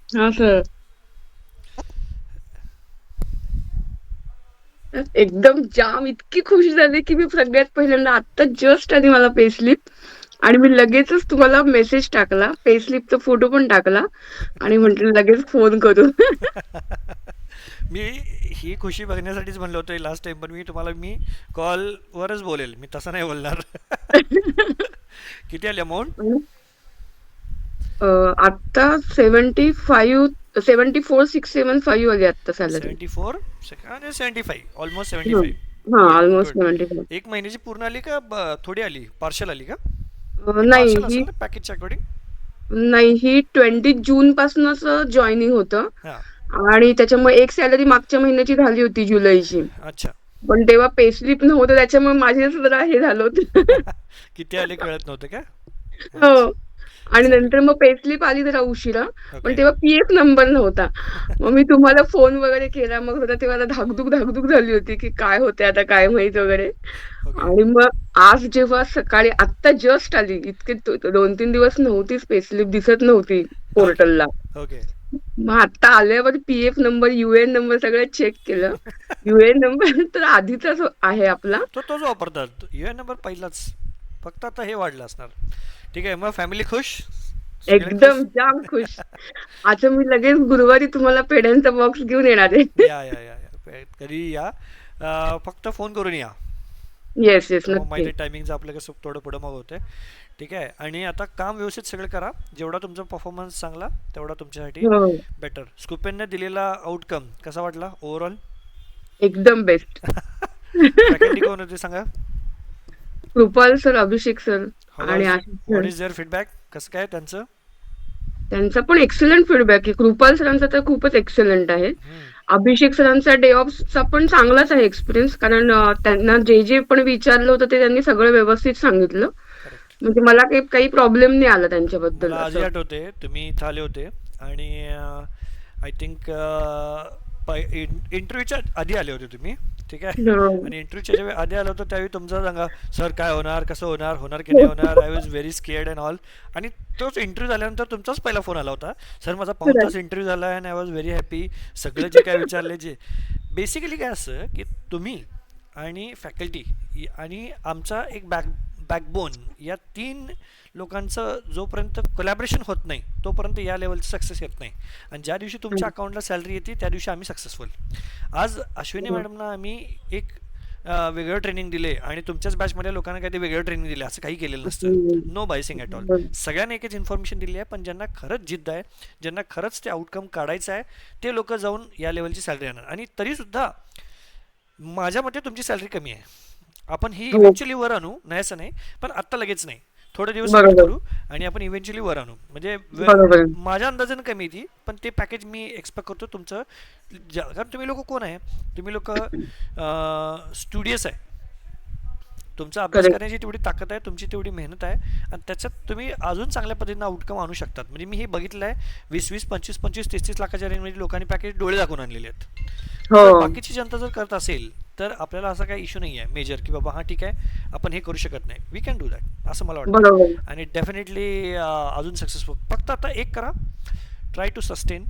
हा सर. एकदम जाम इतकी खुश झाली, की मी सगळ्यात पहिल्यांदा आत्ता जस्ट आधी मला पे स्लिप आणि मी लगेचच तुम्हाला मेसेज टाकला. पे स्लिपचा फोटो पण टाकला आणि म्हटलं लगेच फोन करू. मी ही खुशी बघण्यासाठीच म्हणलं होतं लास्ट टाइम, पण मी कॉलवरच बोलेल, मी तसं नाही बोलणार. किती आली अमाऊंट? अ, आता 75 74,675 आली आता सॅलरी. 74 सेकंड 75, ऑलमोस्ट हां. 75. हां, गुड अल्मोस्ट गुड. 75. एक महिन्याची पूर्ण आली का थोडी आली, पार्शल आली का? हे नाही पार्शल ही असेल ना पॅकेजच्या अकॉर्डिंग. नाही ही 20 जूनपासूनच जॉइनिंग होतं हां. आणि त्याच्यामुळे एक सॅलरी मागच्या महिन्याची झाली होती जुलैची. अच्छा. पण तेव्हा पे स्लिप नव्हतं त्याच्यामुळे माझे जरा हे झालं होतं. किती आले कळत नव्हतं का? हो. अच्छा. आणि चालेल. नंतर मग पे स्लिप आली जरा उशिरा. पण ओके. तेव्हा पी-एफ नंबर नव्हता. मग मी तुम्हाला फोन वगैरे केला. मग जरा तेव्हा धाकधूक, धाकधूक झाली होती, की काय होतंय आता काय माहीत वगैरे. ओके. आणि मग आज जेव्हा सकाळी आत्ता जस्ट आली, इतके 2-3 दिवस नव्हतीच पे स्लिप दिसत नव्हती ओके. पोर्टलला. ओके. मग आता आल्यावर पी-एफ नंबर, यू-एन नंबर सगळं चेक केलं. यू-एन नंबर तर आधीचाच आहे आपला. तोच वापरतात, युएन नंबर पहिलाच. फक्त आता हे वाढलं असणार. ठीक आहे, मग फॅमिली खुश? सगळे खुश? एकदम जाम खुश. आता मी लगेच गुरुवारी तुम्हाला पेढ्यांचा बॉक्स घेऊन येणार आहे. या कधी या. फक्त फोन करून या. Yes, yes. तर मग नक्की. माहिती टायमिंगचं आपलं कसं थोडं पुढं मग होतंय. ठीक आहे, आणि आता काम व्यवस्थित सगळं करा. जेवढा तुमचा परफॉर्मन्स चांगला तेवढा तुमच्यासाठी हो. बेटर. स्कुपेनने दिलेला आउटकम कसा वाटला ओव्हरऑल? एकदम बेस्ट. फॅकल्टी कोण होते सांगा? Kripal sir, Abhishek sir how आणि is Ashish what sir. Is there feedback? कसं काय त्यांचं? त्यांचा पण एक्सलंट फीडबॅक आहे. कृपाल सरांचा तर खूपच एक्सलंट आहे. हम्म. अभिषेक सरांचा डे ऑफचा पण चांगलाच आहे एक्सपिरियन्स. कारण त्यांना जे पण विचारलं होतं ते त्यांनी सगळं व्यवस्थित सांगितलं. करेक्ट. म्हणजे मला काही प्रॉब्लेम नाही आला त्यांच्याबद्दल मला आजही असं. आठवते तुम्ही इथं आले होते, आणि आय थिंक इंटरव्ह्यूच्या आधी आले होते तुम्ही. ठीक आहे. हो. आणि इंटरव्ह्यूच्या ज्यावेळी आधी आलं होतं त्यावेळी तुमचं सांगा, सर काय होणार, कसं होणार, होणार की नाही होणार, I was very scared and all. आणि तोच इंटरव्ह्यू झाल्यानंतर तुमचाच पहिला फोन आला होता, सर माझा पाऊण तास इंटरव्ह्यू झाला आहे and I was very happy. सगळं जे काय विचारले, जे बेसिकली काय असं की तुम्ही आणि फॅकल्टी आणि आमचा एक बॅकबोन, या तीन लोकांचं जोपर्यंत कोलॅबरेशन होत नाही तोपर्यंत या लेवलचं सक्सेस येत नाही. आणि ज्या दिवशी तुमच्या अकाउंटला सॅलरी येते त्या दिवशी आम्ही सक्सेसफुल. आज अश्विनी मॅडमना आम्ही एक वेगळं ट्रेनिंग दिले आणि तुमच्याच बॅचमधल्या लोकांना काही वेगळं ट्रेनिंग दिले असं काही केलेलं नसतं. No biasing at all. सगळ्यांना एकच इन्फॉर्मेशन दिली आहे, पण ज्यांना खरंच जिद्द आहे, ज्यांना खरंच ते आउटकम काढायचं आहे, ते लोक जाऊन या लेवलची सॅलरी आणणार. आणि तरीसुद्धा माझ्या मते तुमची सॅलरी कमी आहे. आपण ही हो. इव्हेंच्युअली वर आणू, नाही असं नाही, पण आत्ता लगेच नाही. थोडे दिवस वेट बरोबर. करू आणि आपण इव्हेंच्युअली वर आणू. म्हणजे बरोबर. माझ्या अंदाजानं कमी ती, पण ते पॅकेज मी एक्सपेक्ट करतो तुमचं. कारण तुम्ही लोक कोण आहे? तुम्ही लोक स्टुडियस आहे. तुमचा अभ्यास करेक्ट. करण्याची तेवढी ताकद आहे, तुमची तेवढी मेहनत आहे, आणि त्याच्यात तुम्ही अजून चांगल्या पद्धतीनं आउटकम आणू शकतात. म्हणजे मी हे बघितलं आहे, 20-20, 25-25, 30-30 लाखाच्या रेंजमध्ये लोकांनी पॅकेज डोळे दाखवून आणलेले आहेत. हो. जर बाकीची जनता जर करत असेल तर आपल्याला असा काही इश्यू नाही आहे मेजर, की बाबा हां ठीक आहे आपण हे करू शकत नाही, वी कॅन डू दॅट, असं मला वाटतं. बरोबर. आणि डेफिनेटली अजून सक्सेसफुल. फक्त आता एक करा, ट्राय टू सस्टेन.